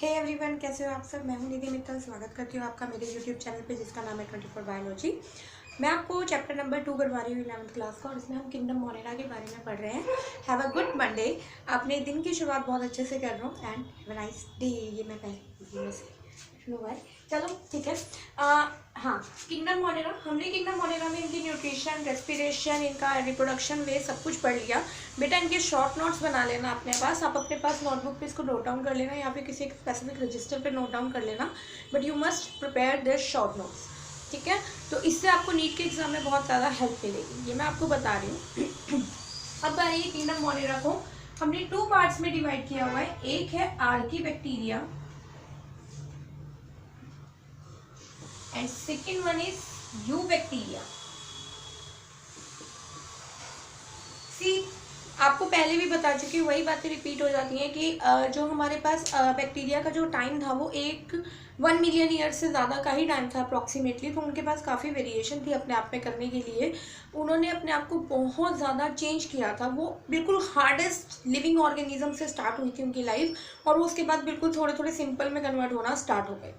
Hey everyone, कैसे हो आप सब। मैं हूं निधि मित्तल। स्वागत करती हूं आपका मेरे यूट्यूब चैनल पे जिसका नाम है 24 बायोलॉजी। मैं आपको चैप्टर नंबर 2 करवा रही हूँ 11th क्लास का, और इसमें हम किंगडम मोनेरा के बारे में पढ़ रहे हैं। Have a good Monday. अपने दिन की शुरुआत बहुत अच्छे से कर रहा हूँ and have a nice day. ये मैं पहले शुरू हुआ है, चलो ठीक है। हाँ, किंगडम मोनेरा, हमने किंगडम मोनेरा में इनकी न्यूट्रिशन, रेस्पिरेशन, इनका रिप्रोडक्शन वे सब कुछ पढ़ लिया। बेटा इनके शॉर्ट नोट्स बना लेना अपने पास। आप अपने पास नोटबुक पे इसको नोट डाउन कर लेना या फिर किसी एक स्पेसिफिक रजिस्टर पे नोट डाउन कर लेना, but you must prepare this short notes, ठीक है। तो इससे आपको नीट के एग्जाम में बहुत ज़्यादा हेल्प मिलेगी, ये मैं आपको बता रही हूँ। अब आइए, किंगडम मोनेरा को हमने 2 पार्ट्स में डिवाइड किया हुआ है। एक है archaebacteria and second one is eubacteria. See, आपको पहले भी बता चुकी हूँ, वही बातें रिपीट हो जाती हैं कि जो हमारे पास बैक्टीरिया का जो टाइम था वो 1 मिलियन ईयर से ज़्यादा का ही टाइम था अप्रॉक्सीमेटली। तो उनके पास काफ़ी वेरिएशन थी अपने आप में करने के लिए। उन्होंने अपने आप को बहुत ज़्यादा चेंज किया था। वो बिल्कुल हार्डेस्ट लिविंग ऑर्गेनिज्म से स्टार्ट हुई थी उनकी लाइफ, और वो उसके बाद बिल्कुल थोड़े थोड़े सिंपल में कन्वर्ट होना स्टार्ट हो गए।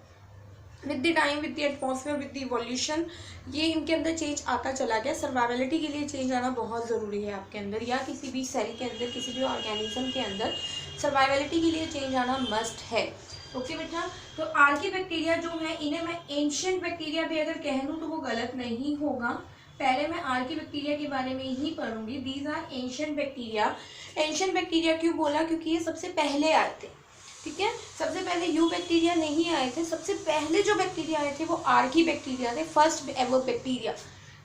With the time, with the atmosphere, with the evolution, ये इनके अंदर चेंज आता चला गया। सर्वाइवलिटी के लिए चेंज आना बहुत ज़रूरी है आपके अंदर, या किसी भी सेल के अंदर, किसी भी ऑर्गेनिज्म के अंदर सर्वाइवलिटी के लिए चेंज आना मस्ट है। ओके बेटा, तो आर्कीबैक्टीरिया जो है, इन्हें मैं एंशिएंट बैक्टीरिया भी अगर कह दूँ तो वो गलत नहीं होगा। पहले मैं आर्कीबैक्टीरिया के बारे में ही पढ़ूंगी। These are ancient bacteria. Ancient bacteria क्यों बोला? क्योंकि ये सबसे पहले आए थे, ठीक है। सबसे पहले यूबैक्टीरिया नहीं आए थे। सबसे पहले जो बैक्टीरिया आए थे वो आर्कीबैक्टीरिया थे, first ever bacteria.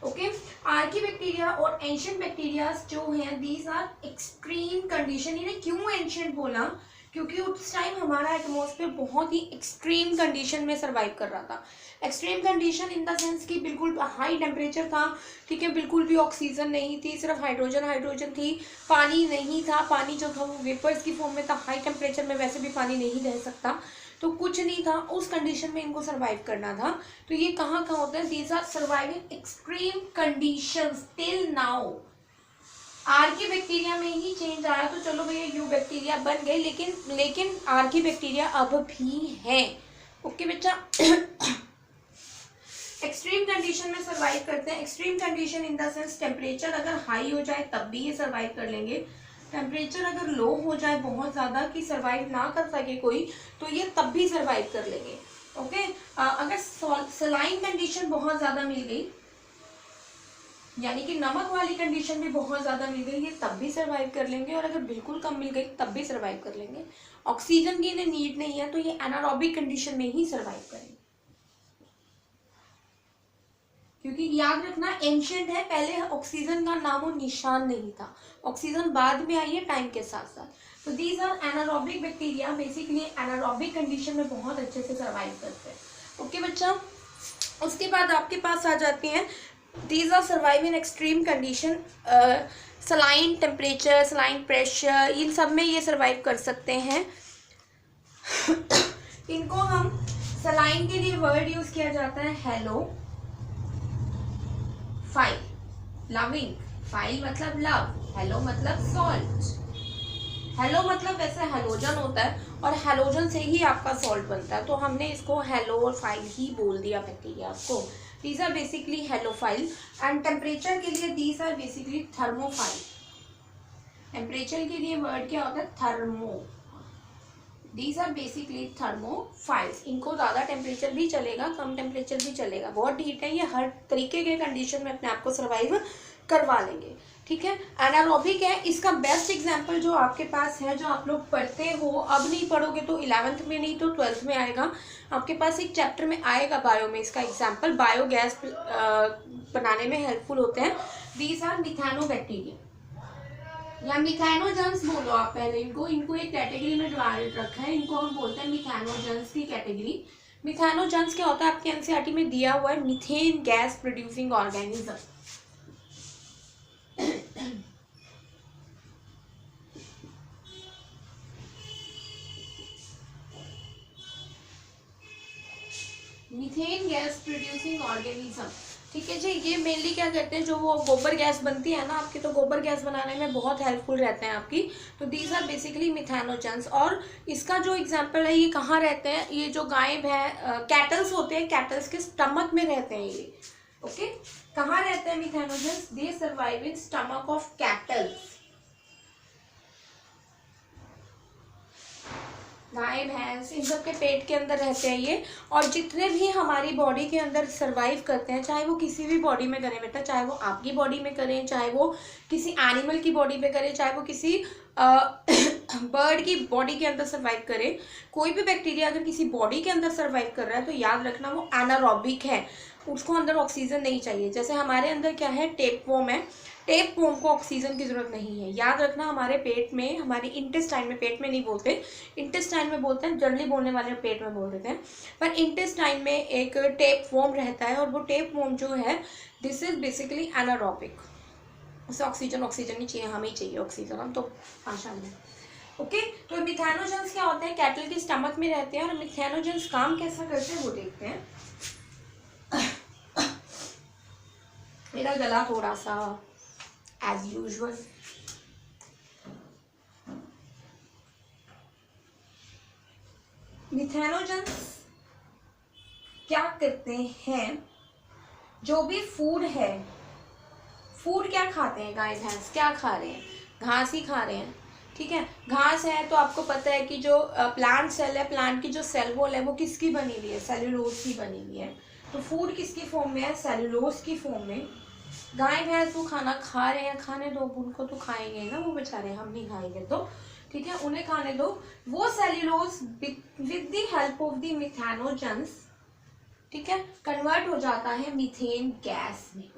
Okay, archaebacteria और एंशिएंट बैक्टीरिया जो हैं, दीज आर एक्सट्रीम कंडीशन। इन्हें क्यों एंशिएंट बोला? क्योंकि उस टाइम हमारा एटमॉस्फेयर बहुत ही एक्सट्रीम कंडीशन में सर्वाइव कर रहा था। Extreme condition in the sense कि बिल्कुल हाई टेम्परेचर था, ठीक है। बिल्कुल भी ऑक्सीजन नहीं थी, सिर्फ हाइड्रोजन थी। पानी नहीं था, पानी जो था वो वेपर्स की फॉर्म में था। हाई टेम्परेचर में वैसे भी पानी नहीं रह सकता, तो कुछ नहीं था। उस कंडीशन में इनको सर्वाइव करना था। तो ये कहाँ होता है? These are surviving extreme conditions till now. Archaebacteria में ही चेंज आया, तो चलो भैया यूबैक्टीरिया बन गए, लेकिन आर्कीबैक्टीरिया अब भी हैं। ओके बच्चा। एक्सट्रीम कंडीशन में सर्वाइव करते हैं। Extreme condition in the sense, temperature अगर हाई हो जाए तब भी ये सर्वाइव कर लेंगे। टेम्परेचर अगर लो हो जाए बहुत ज़्यादा कि सर्वाइव ना कर सके कोई, तो ये तब भी सर्वाइव कर लेंगे। ओके, अगर सलाइन कंडीशन बहुत ज़्यादा मिल गई, यानी कि नमक वाली कंडीशन भी बहुत ज़्यादा मिल गई, ये तब भी सर्वाइव कर लेंगे। और अगर बिल्कुल कम मिल गई तब भी सर्वाइव कर लेंगे। ऑक्सीजन की इन्हें नीड नहीं है, तो ये एनारोबिक कंडीशन में ही सर्वाइव करेंगे। क्योंकि याद रखना, एंशिएंट है, पहले ऑक्सीजन का नामो निशान नहीं था। ऑक्सीजन बाद में आई है टाइम के साथ साथ। तो these are anaerobic bacteria. Basically anaerobic condition में बहुत अच्छे से सर्वाइव करते हैं। ओके बच्चा, उसके बाद आपके पास आ जाती हैं, these are survive in extreme condition. Saline temperature, saline pressure, इन सब में ये सर्वाइव कर सकते हैं। इनको हम सलाइन के लिए वर्ड यूज किया जाता है हेलो फाइल। लविंग, फाइल मतलब लव, हेलो मतलब सॉल्ट। हेलो मतलब वैसे हेलोजन होता है, और हेलोजन से ही आपका सॉल्ट बनता है, तो हमने इसको हेलो और फाइल ही बोल दिया बैक्टीरिया को। These are basically halophile. And temperature के लिए these are basically thermophile. Temperature के लिए वर्ड क्या होता है? Thermo. These are basically thermophiles. इनको ज़्यादा टेम्परेचर भी चलेगा, कम टेम्परेचर भी चलेगा। बहुत हीट है, ये हर तरीके के कंडीशन में अपने आप को सर्वाइव करवा लेंगे, ठीक है। एनारोबिक है, इसका बेस्ट एग्जांपल जो आपके पास है, जो आप लोग पढ़ते हो, अब नहीं पढ़ोगे तो 11th में नहीं तो 12th में आएगा। आपके पास एक चैप्टर में आएगा बायो में इसका एग्जाम्पल। बायोगैस बनाने में हेल्पफुल होते हैं। दीज आर मिथेनोबैक्टीरिया या मिथेनोजेंस बोलो आप पहले इनको एक कैटेगरी में डिवाइड रखा है। इनको हम बोलते हैं मिथेनोजेंस की कैटेगरी। मिथेनोजेंस क्या होता है? आपके एनसीईआरटी में दिया हुआ है, methane gas producing organism. Methane gas producing organism, ठीक है जी। ये मेनली क्या करते हैं, जो वो गोबर गैस बनती है ना आपकी, तो गोबर गैस बनाने में बहुत हेल्पफुल रहते हैं आपकी। तो दीज आर बेसिकली मिथेनोजेंस। और इसका जो एग्जांपल है, ये कहाँ रहते हैं, ये जो गाय कैटल्स होते हैं, कैटल्स के स्टमक में रहते हैं ये। ओके, कहाँ रहते हैं methanogens? They survive in stomach of cattles. गाय भैंस इन सब के पेट के अंदर रहते हैं ये। और जितने भी हमारी बॉडी के अंदर सर्वाइव करते हैं, चाहे वो किसी भी बॉडी में करें बेटा, चाहे वो आपकी बॉडी में करें, चाहे वो किसी एनिमल की बॉडी में करें, चाहे वो किसी बर्ड की बॉडी के अंदर सर्वाइव करे, कोई भी बैक्टीरिया अगर किसी बॉडी के अंदर सर्वाइव कर रहा है तो याद रखना वो एनारोबिक है, उसको अंदर ऑक्सीजन नहीं चाहिए। जैसे हमारे अंदर क्या है, टेपवर्म है, टेपवर्म को ऑक्सीजन की ज़रूरत नहीं है। याद रखना, हमारे पेट में, हमारे इंटेस्टाइन में, पेट में नहीं बोलते, इंटेस्टाइन में बोलते हैं, जनरली बोलने वाले पेट में बोल देते हैं, पर इंटेस्टाइन में एक टेपवर्म रहता है, और वो टेपवर्म जो है, दिस इज बेसिकली एनारोबिक। उसे ऑक्सीजन नहीं चाहिए, हमें ही चाहिए ऑक्सीजन, हम तो आसान है। ओके, तो मिथेनोजेंस क्या होते हैं, कैटल के स्टमक में रहते हैं। और मिथेनोजेंस काम कैसा करते हैं वो देखते हैं। मेरा गला थोड़ा सा एज यूजुअल। मिथेनोजेंस क्या करते हैं, जो भी फूड है, फूड क्या खाते हैं गाय भैंस, क्या खा रहे हैं, घास ही खा रहे हैं। ठीक है, घास है तो आपको पता है कि जो प्लांट सेल है, प्लांट की जो सेल वॉल है वो किसकी बनी हुई है, सेल्यूलोज की बनी हुई है। तो फूड किसकी फॉर्म में है, सेल्यूलोज की फॉर्म में। गाय भैंस वो खाना खा रहे हैं, खाने दो, उनको तो खाएंगे ना वो बेचारे, हम नहीं खाएंगे तो, ठीक है, उन्हें खाने दो। वो cellulose with the help of the methanogens, ठीक है, कन्वर्ट हो जाता है मीथेन गैस में।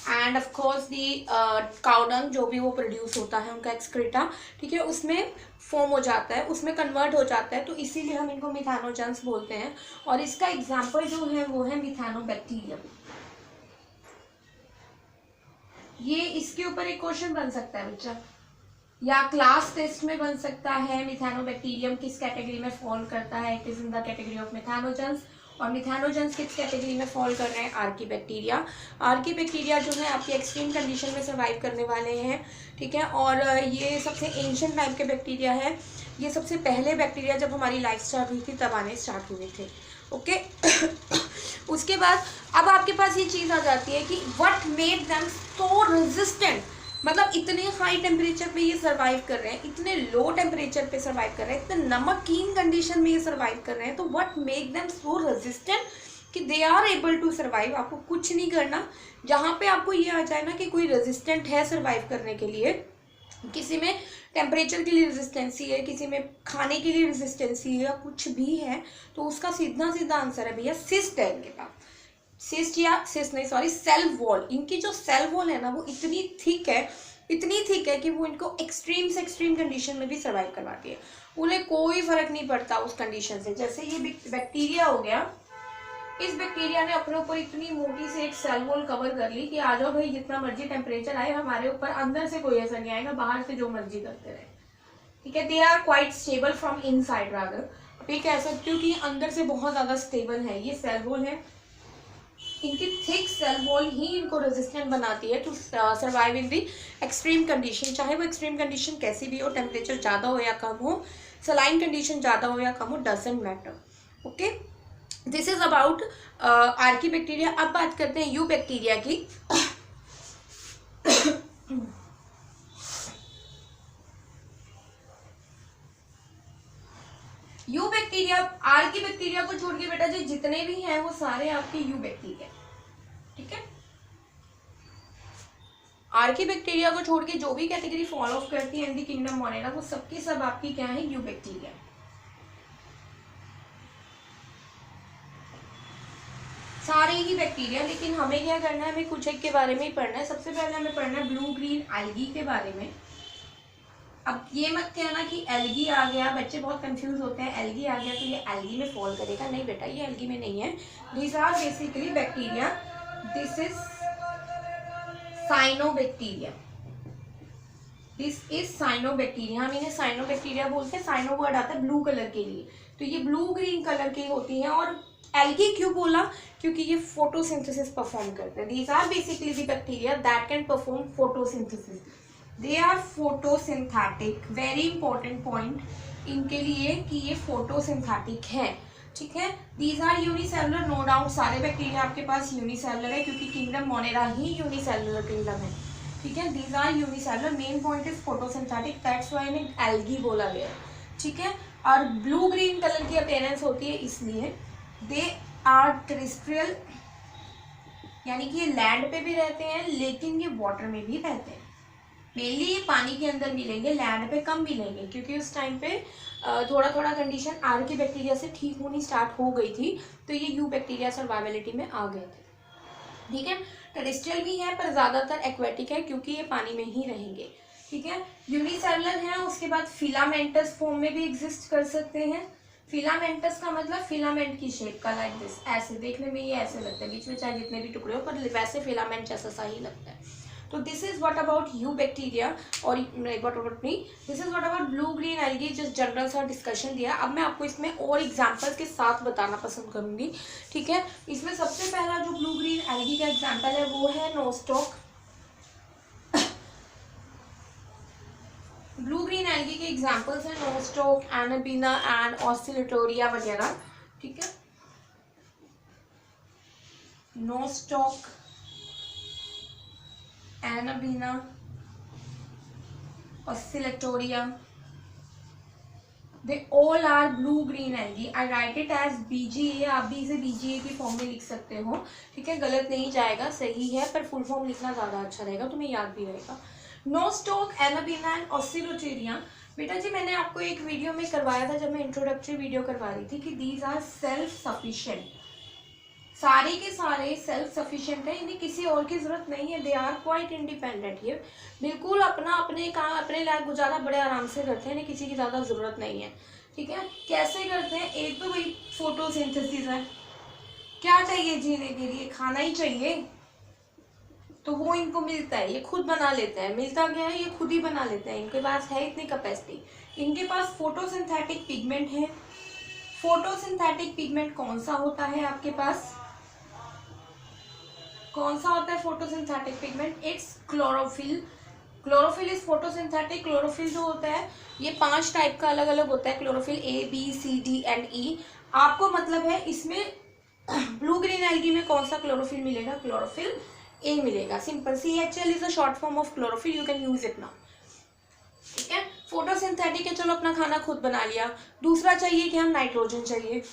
End of course the cow dung जो भी वो प्रोड्यूस होता है, उनका एक्सक्रीटा, ठीक है, उसमें फॉर्म हो जाता है, उसमें कन्वर्ट हो जाता है, तो इसीलिए हम इनको मिथेनोजेंस बोलते हैं। और इसका एग्जाम्पल जो है वो है मिथेनोबैक्टीरियम। ये इसके ऊपर एक क्वेश्चन बन सकता है बच्चा, या क्लास टेस्ट में बन सकता है। मिथेनोबैक्टीरियम किस कैटेगरी में फॉल करता है, it is in the category of methanogens. और मिथेनोजेंस किस कैटेगरी में फॉल कर रहे हैं, आर्कीबैक्टीरिया। आर्कीबैक्टीरिया जो है आपकी एक्सट्रीम कंडीशन में सर्वाइव करने वाले हैं, ठीक है। और ये सबसे एंशिएंट टाइप के बैक्टीरिया है। ये सबसे पहले बैक्टीरिया जब हमारी लाइफ स्टार्ट हुई थी तब आने स्टार्ट हुए थे। ओके उसके बाद अब आपके पास ये चीज़ आ जाती है कि what made them so resistant, मतलब इतने हाई टेम्परेचर पे ये सर्वाइव कर रहे हैं, इतने लो टेम्परेचर पे सर्वाइव कर रहे हैं, इतने नमकीन कंडीशन में ये सर्वाइव कर रहे हैं, तो what make them so resistant कि they are able to survive. आपको कुछ नहीं करना, जहाँ पे आपको ये आ जाए ना कि कोई रेजिस्टेंट है सर्वाइव करने के लिए, किसी में टेम्परेचर के लिए रेजिस्टेंसी है, किसी में खाने के लिए रेजिस्टेंसी है, या कुछ भी है, तो उसका सीधा सीधा आंसर है भैया सिस्ट है इनके पास। सिस्ट या सिस्ट नहीं सॉरी सेल वॉल, इनकी जो सेल वॉल है ना वो इतनी थिक है कि वो इनको एक्सट्रीम से एक्सट्रीम कंडीशन में भी सर्वाइव करवाती है। उन्हें कोई फर्क नहीं पड़ता उस कंडीशन से। जैसे ये बैक्टीरिया हो गया, इस बैक्टीरिया ने अपने ऊपर इतनी मोटी से एक सेल वॉल कवर कर ली कि आ जाओ भाई, जितना मर्जी टेम्परेचर आए हमारे ऊपर, अंदर से कोई असर नहीं आएगा, बाहर से जो मर्जी करते रहे, ठीक है। They are quite stable from inside rather. अब ये कह सकते हो कि अंदर से बहुत ज़्यादा स्टेबल है, ये सेल वॉल है, इनकी थिक सेल वॉल ही इनको रेजिस्टेंट बनाती है to survive in the extreme condition. चाहे वो एक्सट्रीम कंडीशन कैसी भी हो, टेम्परेचर ज़्यादा हो या कम हो, सलाइन कंडीशन ज़्यादा हो या कम हो, doesn't matter. Okay, this is about archaebacteria. अब बात करते हैं यू बैक्टीरिया की। यू बैक्टीरिया, आर्कीबैक्टीरिया को छोड़ के बेटा जी जितने भी हैं वो सारे आपके यू बैक्टीरिया, ठीक है। आर्कीबैक्टीरिया को छोड़ के जो भी कैटेगरी फॉल ऑफ करती है इन द किंगडम मोनेरा, वो सबकी सब आपकी क्या है, यू बैक्टीरिया। सारे ही बैक्टीरिया। लेकिन हमें क्या करना है, हमें कुछ एक के बारे में ही पढ़ना है। सबसे पहले हमें पढ़ना है ब्लू ग्रीन एल्गी के बारे में। अब ये मत कहना कि एल्गी आ गया, बच्चे बहुत कंफ्यूज होते हैं, एल्गी आ गया तो ये एल्गी में फॉल करेगा। नहीं बेटा, ये एल्गी में नहीं है। This are basically bacteria, this is cyanobacteria, this is cyanobacteria. हम इन्हें साइनोबैक्टीरिया बोलते हैं। साइनो वर्ड आता है ब्लू कलर के लिए, तो ये ब्लू ग्रीन कलर की होती हैं और एल्गी क्यों बोला? क्योंकि ये फोटोसिंथेसिस परफॉर्म करते हैं। These are basically the bacteria that can perform photosynthesis, they are photosynthetic. Very important point इनके लिए कि ये फोटोसिंथेटिक है, ठीक है। These are unicellular, no doubt सारे बैक्टीरिया आपके पास यूनिसेलुलर है, क्योंकि किंगडम मोनेरा ही यूनिसेलुलर किंगडम है, ठीक है। These are unicellular, main point is photosynthetic, that's why इन्हें एल्गी बोला गया है, ठीक है। और ब्लू ग्रीन कलर की अपीयरेंस होती है इसलिए। दे आर टेरेस्ट्रियल, यानी कि ये लैंड पे भी रहते हैं लेकिन ये वाटर में भी रहते हैं। मेनली ये पानी के अंदर मिलेंगे, लैंड पे कम मिलेंगे, क्योंकि उस टाइम पे थोड़ा थोड़ा कंडीशन आर के बैक्टीरिया से ठीक होनी स्टार्ट हो गई थी, तो ये यू बैक्टीरिया सर्वाइवलिटी में आ गए थे, ठीक है। टेरेस्ट्रियल भी है पर ज़्यादातर एक्वेटिक है, क्योंकि ये पानी में ही रहेंगे, ठीक है। यूनिसेलुलर है, उसके बाद फिलामेंटस फॉर्म में भी एग्जिस्ट कर सकते हैं। फिलामेंटस का मतलब फिलामेंट की शेप का, लाइक दिस, ऐसे देखने में ये ऐसे लगता है, बीच में चाहे जितने भी टुकड़े हो पर वैसे फिलामेंट जैसा सा ही लगता है। तो this is what about eubacteria, और what about me, this is what about blue green algae, just general सा डिस्कशन दिया। अब मैं आपको इसमें और एग्जांपल्स के साथ बताना पसंद करूंगी, ठीक है। इसमें सबसे पहला जो ब्लू ग्रीन एल्गी का एग्जांपल है वो है नोस्टॉक। ब्लू ग्रीन एल्गी के एग्जांपल्स हैं नोस्टॉक, एनाबीना एंड ऑसिलेटोरिया वगैरह, ठीक है। Nostoc, anabaena, Oscillatoria, they all are blue green algae. I write it as BGA, आप भी इसे BGA की फॉर्म में लिख सकते हो, ठीक है। गलत नहीं जाएगा, सही है, पर फुल फॉर्म लिखना ज़्यादा अच्छा रहेगा, तुम्हें याद भी रहेगा। नोस्टॉक, एनाबीना एंड ऑसिलेटोरिया, बेटा जी मैंने आपको एक वीडियो में करवाया था, जब मैं इंट्रोडक्टरी वीडियो करवा रही थी, कि दीज आर सेल्फ सफिशिएंट, सारे के सारे सेल्फ सफिशिएंट है, इन्हें किसी और की जरूरत नहीं है। दे आर क्वाइट इंडिपेंडेंट, ये बिल्कुल अपना अपने काम अपने लायक गुजारा बड़े आराम से करते हैं, इन्हें किसी की ज़्यादा ज़रूरत नहीं है, ठीक है। कैसे करते हैं? एक तो भाई फोटोसिंथेसिस है, क्या चाहिए जीने के लिए? खाना ही चाहिए, तो वो इनको मिलता है, ये खुद बना लेते हैं। मिलता क्या है? ये खुद ही बना लेते हैं, इनके पास है इतनी कैपेसिटी। इनके पास फोटोसिंथेटिक पिगमेंट है। फोटोसिंथेटिक पिगमेंट कौन सा होता है आपके पास? कौन सा होता है photosynthetic pigment? It's chlorophyll. Chlorophyll is photosynthetic. Chlorophyll जो होता है ये 5 टाइप का अलग अलग होता है, chlorophyll A B C D and E। आपको मतलब है इसमें ब्लू ग्रीन एल्गी में कौन सा क्लोरोफिल मिलेगा? क्लोरोफिल A मिलेगा, simple. CHL is a short form of chlorophyll, you can use it now, ठीक है। फोटोसिंथेटिक है, चलो अपना खाना खुद बना लिया। दूसरा चाहिए कि हम नाइट्रोजन चाहिए।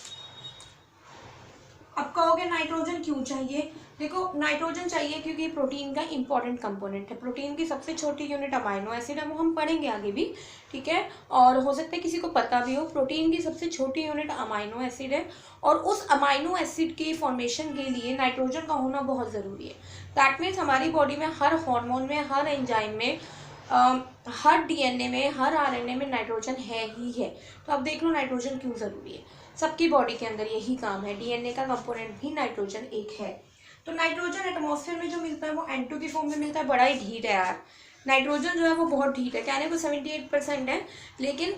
अब कहोगे नाइट्रोजन क्यों चाहिए? देखो नाइट्रोजन चाहिए क्योंकि प्रोटीन का इंपॉर्टेंट कंपोनेंट है। प्रोटीन की सबसे छोटी यूनिट अमाइनो एसिड है, वो हम पढ़ेंगे आगे भी, ठीक है। और हो सकता है किसी को पता भी हो, प्रोटीन की सबसे छोटी यूनिट अमाइनो एसिड है, और उस अमाइनो एसिड की फॉर्मेशन के लिए नाइट्रोजन का होना बहुत ज़रूरी है। दैट मीन्स हमारी बॉडी में हर हार्मोन में, हर एंजाइम में, हर DNA में, हर RNA में नाइट्रोजन है ही है। तो अब देख लो नाइट्रोजन क्यों ज़रूरी है। सबकी बॉडी के अंदर यही काम है, DNA का कंपोनेंट भी नाइट्रोजन एक है। तो नाइट्रोजन एटमॉस्फेयर में जो मिलता है वो N2 की फॉर्म में मिलता है। बड़ा ही ढीठ है यार, नाइट्रोजन जो है वो बहुत ढीठ है, कहने को 78% है, लेकिन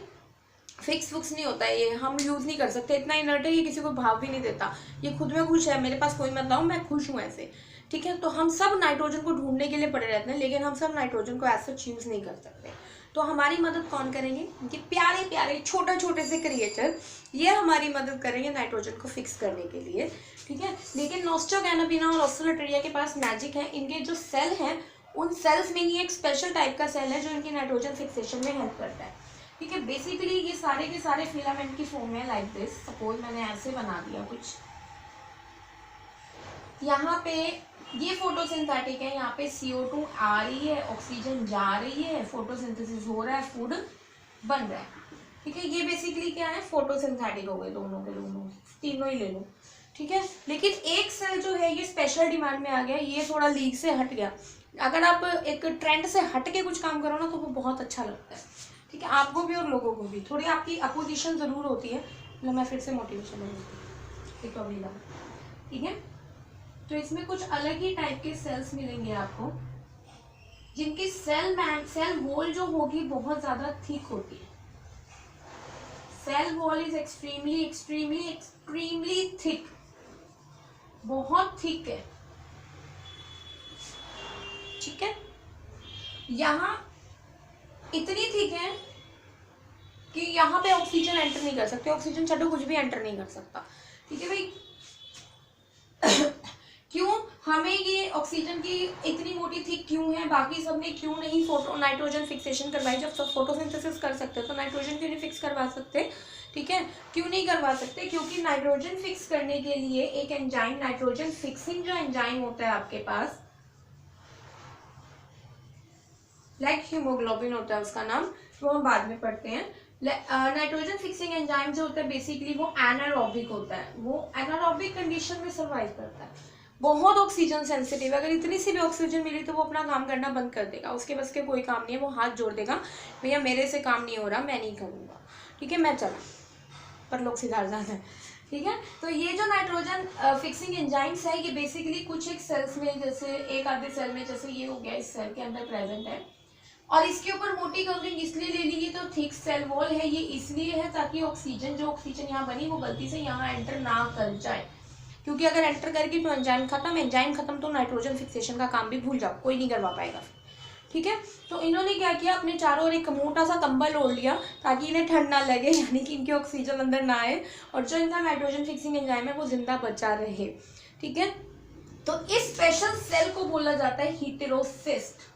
फिक्स नहीं होता है, ये हम यूज़ नहीं कर सकते, इतना इनर्ट है, ये किसी को भाव भी नहीं देता, ये खुद में खुश है, मेरे पास कोई मत लाओ, मैं खुश हूँ ऐसे, ठीक है। तो हम सब नाइट्रोजन को ढूंढने के लिए पड़े रहते हैं, लेकिन हम सब नाइट्रोजन को ऐसा यूज़ नहीं कर सकते। तो हमारी मदद कौन करेंगे? ये प्यारे प्यारे छोटे से क्रिएचर, ये हमारी मदद करेंगे नाइट्रोजन को फिक्स करने के लिए, ठीक है। लेकिन नोस्टॉक, एनाबीना और ऑसिलेटोरिया के पास मैजिक है, इनके जो सेल हैं उन सेल्स में ही एक स्पेशल टाइप का सेल है जो इनकी नाइट्रोजन फिक्सेशन में हेल्प करता है, ठीक है। बेसिकली ये सारे के सारे फिलामेंट की फॉर्म है, लाइक दिस। सपोज मैंने ऐसे बना दिया कुछ, यहाँ पे ये फोटोसिंथेटिक है, यहाँ पे CO2 आ रही है, ऑक्सीजन जा रही है, फोटोसिंथेसिस हो रहा है, फूड बन रहा है, ठीक है। ये बेसिकली क्या है? फोटोसिंथेटिक हो गए दोनों के दोनों, तीनों ही ले लो, ठीक है। लेकिन एक सेल जो है ये स्पेशल डिमांड में आ गया, ये थोड़ा लीग से हट गया। अगर आप एक ट्रेंड से हट के कुछ काम करो ना तो वो बहुत अच्छा लगता है, ठीक है, आपको भी और लोगों को भी। थोड़ी आपकी अपोजिशन ज़रूर होती है, मतलब मैं फिर से मोटिवेशन नहीं होती, एक अभी लगा, ठीक है। तो इसमें कुछ अलग ही टाइप के सेल्स मिलेंगे आपको, जिनकी सेल वॉल जो होगी बहुत ज़्यादा थिक होती है। Cell wall is extremely thick, बहुत थिक है, ठीक है। यहाँ इतनी थिक है कि यहाँ पे ऑक्सीजन एंटर नहीं कर सकते, ऑक्सीजन छठो कुछ भी एंटर नहीं कर सकता, ठीक है भाई। क्यों हमें ये ऑक्सीजन की इतनी मोटी थिक क्यों है, बाकी सब ने क्यों नहीं फोटो नाइट्रोजन फिक्सेशन करवाई, जब सब फोटोसिंथेसिस कर सकते हैं तो नाइट्रोजन क्यों नहीं फिक्स करवा सकते, ठीक है। क्यों नहीं करवा सकते, क्योंकि नाइट्रोजन फिक्स करने के लिए एक एंजाइम, नाइट्रोजन फिक्सिंग जो एंजाइम होता है आपके पास, लाइक हीमोग्लोबिन होता है उसका नाम, वो हम बाद में पढ़ते हैं। नाइट्रोजन फिक्सिंग एंजाइम जो होता है बेसिकली वो एनारोबिक होता है, वो एनारोबिक कंडीशन में सर्वाइव करता है, बहुत ऑक्सीजन सेंसिटिव, अगर इतनी सी भी ऑक्सीजन मिली तो वो अपना काम करना बंद कर देगा, उसके बस के कोई काम नहीं है, वो हाथ जोड़ देगा, भैया मेरे से काम नहीं हो रहा, मैं नहीं करूँगा, ठीक है, मैं चला, पर लोग सिधार जाते हैं, ठीक है। तो ये जो नाइट्रोजन फिक्सिंग एंजाइम्स है ये बेसिकली कुछ एक सेल्स में, जैसे एक आधे सेल में, जैसे ये हो गया इस सेल के अंदर प्रेजेंट है, और इसके ऊपर मोटी कवरिंग इसलिए ले ली, तो थिक सेल वॉल है, ये इसलिए है ताकि ऑक्सीजन, जो ऑक्सीजन यहाँ बनी वो गलती से यहाँ एंटर ना कर जाए, क्योंकि अगर एंटर करेगी तो एंजाइम खत्म, एंजाइम खत्म तो नाइट्रोजन फिक्सेशन का काम भी भूल जाओ, कोई नहीं करवा पाएगा, ठीक है। तो इन्होंने क्या किया, अपने चारों ओर एक मोटा सा कंबल ओढ़ लिया ताकि इन्हें ठंड ना लगे, यानी कि इनकी ऑक्सीजन अंदर ना आए, और जो इनका नाइट्रोजन फिक्सिंग एंजाइम है वो जिंदा बचा रहे, ठीक है। तो इस स्पेशल सेल को बोला जाता है हीटेरोसिस्ट।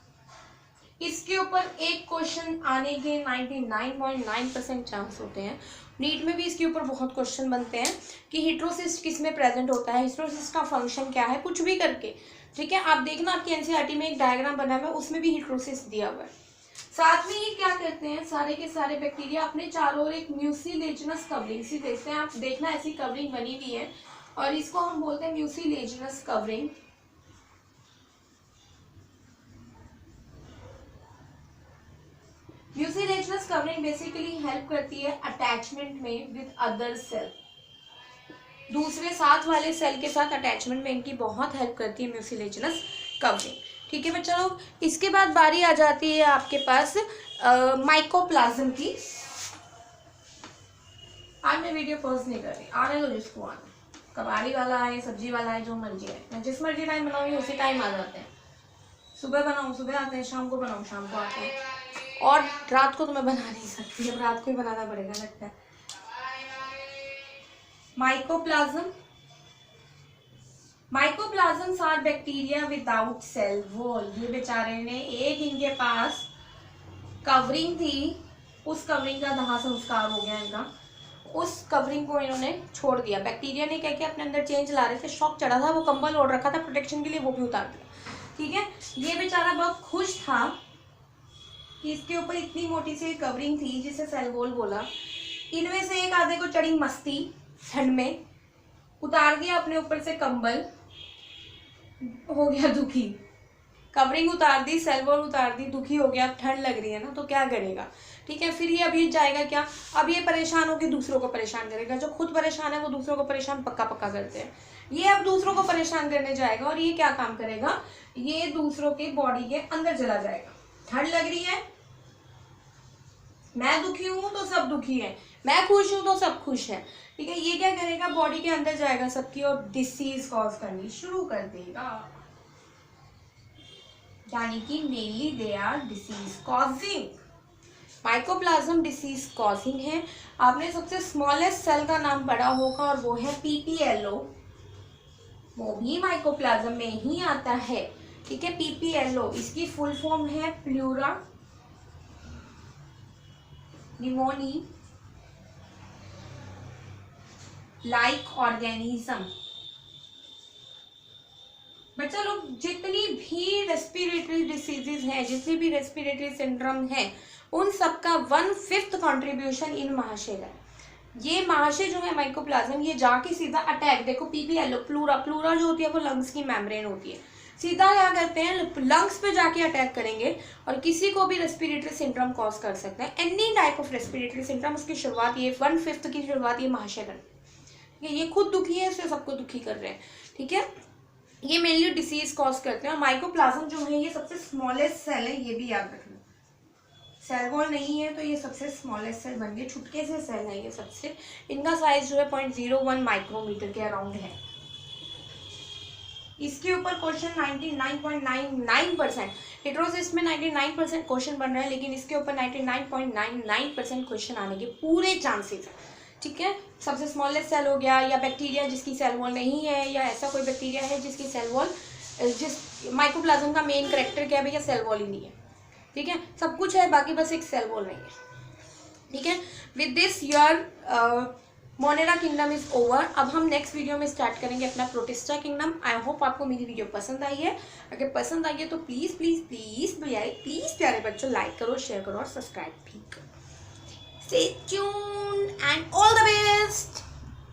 इसके ऊपर एक क्वेश्चन आने के 99.9% चांस होते हैं, नीट में भी इसके ऊपर बहुत क्वेश्चन बनते हैं कि हीटेरोसिस्ट किस में प्रेजेंट होता है, हीटेरोसिस्ट का फंक्शन क्या है, कुछ भी करके, ठीक है। आप देखना आपकी एनसीईआरटी में एक डायग्राम बना हुआ है, उसमें भी हीटेरोसिस्ट दिया हुआ है। साथ में ये क्या करते हैं, सारे के सारे बैक्टीरिया अपने चारों ओर एक म्यूसिलेजिनस कवरिंग सी देखते हैं, आप देखना ऐसी कवरिंग बनी हुई है, और इसको हम बोलते हैं mucilaginous covering. Mucilaginous covering basically help करती है अटैचमेंट में विद अदर सेल, दूसरे साथ वाले सेल के साथ अटैचमेंट में इनकी बहुत हेल्प करती है म्यूसिलेजिनस कवरिंग, ठीक है बच्चा लोग। इसके बाद बारी आ जाती है आपके पास माइकोप्लाज्म की। आज मैं वीडियो पॉज नहीं कर रही, आने दो जिसको आना, कबाड़ी वाला है, सब्जी वाला है, जो मर्जी है, मैं जिस मर्जी टाइम बनाऊंगी उसी टाइम आ जाते हैं, सुबह बनाऊँ सुबह आते हैं, शाम को बनाऊँ शाम को आते हैं, और रात को तो मैं बना नहीं सकती, अब रात को ही बनाना पड़ेगा लगता है। Mycoplasm, mycoplasms are bacteria without cell wall. ये बेचारे ने एक, इनके पास कवरिंग थी, उस कवरिंग का दाह संस्कार हो गया इनका, उस कवरिंग को इन्होंने छोड़ दिया। बैक्टीरिया ने क्या किया, अपने अंदर चेंज ला रहे थे, शॉक चढ़ा था, वो कंबल ओढ़ रखा था प्रोटेक्शन के लिए, वो भी उतार दिया, ठीक है। ये बेचारा बहुत खुश था कि इसके ऊपर इतनी मोटी सी कवरिंग थी जिसे सेल वॉल बोला। इनमें से एक आधे को चढ़ी मस्ती, ठंड में उतार दिया अपने ऊपर से कंबल, हो गया दुखी, कवरिंग उतार दी, सेल वॉल उतार दी, दुखी हो गया, ठंड लग रही है ना, तो क्या करेगा, ठीक है। फिर ये अभी जाएगा क्या, अब ये परेशान होकर दूसरों को परेशान करेगा, जो खुद परेशान है वो दूसरों को परेशान पक्का पक्का करते हैं, ये अब दूसरों को परेशान करने जाएगा, और ये क्या काम करेगा, ये दूसरों के बॉडी के अंदर चला जाएगा। ठंड लग रही है, मैं दुखी हूं तो सब दुखी है, मैं खुश हूं तो सब खुश है, ठीक है। ये क्या करेगा, बॉडी के अंदर जाएगा सबकी, और डिसीज कॉज करनी शुरू कर देगा, यानी कि mainly they are disease causing. Mycoplasm disease causing है। आपने सबसे स्मॉलेस्ट सेल का नाम पढ़ा होगा, और वो है पीपीएलओ, वो भी माइकोप्लाज्म में ही आता है, ठीक है। पीपीएलओ, इसकी फुल फॉर्म है प्लूरा निमोनी लाइक ऑर्गेनिज्म। बच्चा लोग, जितनी भी रेस्पिरेटरी डिसीजेज हैं, जितनी भी रेस्पिरेटरी सिंड्रोम है, उन सबका 1/5 कंट्रीब्यूशन इन महाशय है। ये महाशय जो है माइकोप्लाज्म, ये जाके सीधा अटैक, देखो पीपीएलओ, प्लूरा, प्लूरा जो होती है वो लंग्स की मेम्ब्रेन होती है, सीधा क्या करते हैं, लंग्स पे जाके अटैक करेंगे, और किसी को भी रेस्पिरेटरी सिंड्रोम कॉज कर सकते हैं। Any type of respiratory syndrome, उसकी शुरुआत ये 1/5 की शुरुआत ये महाशय करते हैं, ये खुद दुखी है, इससे सबको दुखी कर रहे हैं, ठीक है। ये मेनली डिसीज कॉज करते हैं, और माइकोप्लाज्म जो है ये सबसे स्मॉलेस्ट सेल है, ये भी याद रखना, सेल वॉल नहीं है तो ये सबसे स्मॉलेस्ट सेल बन गए, छुटके से सेल है ये सबसे, इनका साइज जो है 0.01 माइक्रोमीटर के अराउंड है। इसके ऊपर क्वेश्चन 99.99%, हेटेरोसिस में 99% क्वेश्चन बन रहा है, लेकिन इसके ऊपर 99.99% क्वेश्चन आने के पूरे चांसेस है। ठीक है, सबसे स्मॉलेस्ट सेल हो गया, या बैक्टीरिया जिसकी सेल वॉल नहीं है, या ऐसा कोई बैक्टीरिया है जिसकी सेल वॉल, जिस माइकोप्लाज्म का मेन करेक्टर क्या है भैया, सेल वॉल ही नहीं है। ठीक है, सब कुछ है, बाकी बस एक सेल वॉल नहीं है। ठीक है, with this your Monera kingdom is over. अब हम नेक्स्ट वीडियो में स्टार्ट करेंगे अपना प्रोटिस्टा किंगडम। आई होप आपको मेरी वीडियो पसंद आई है। अगर पसंद आई है तो प्लीज़ प्लीज़ प्लीज़ भैया प्लीज़ प्यारे बच्चों लाइक करो, शेयर करो और सब्सक्राइब भी करो। Stay tuned and all the best.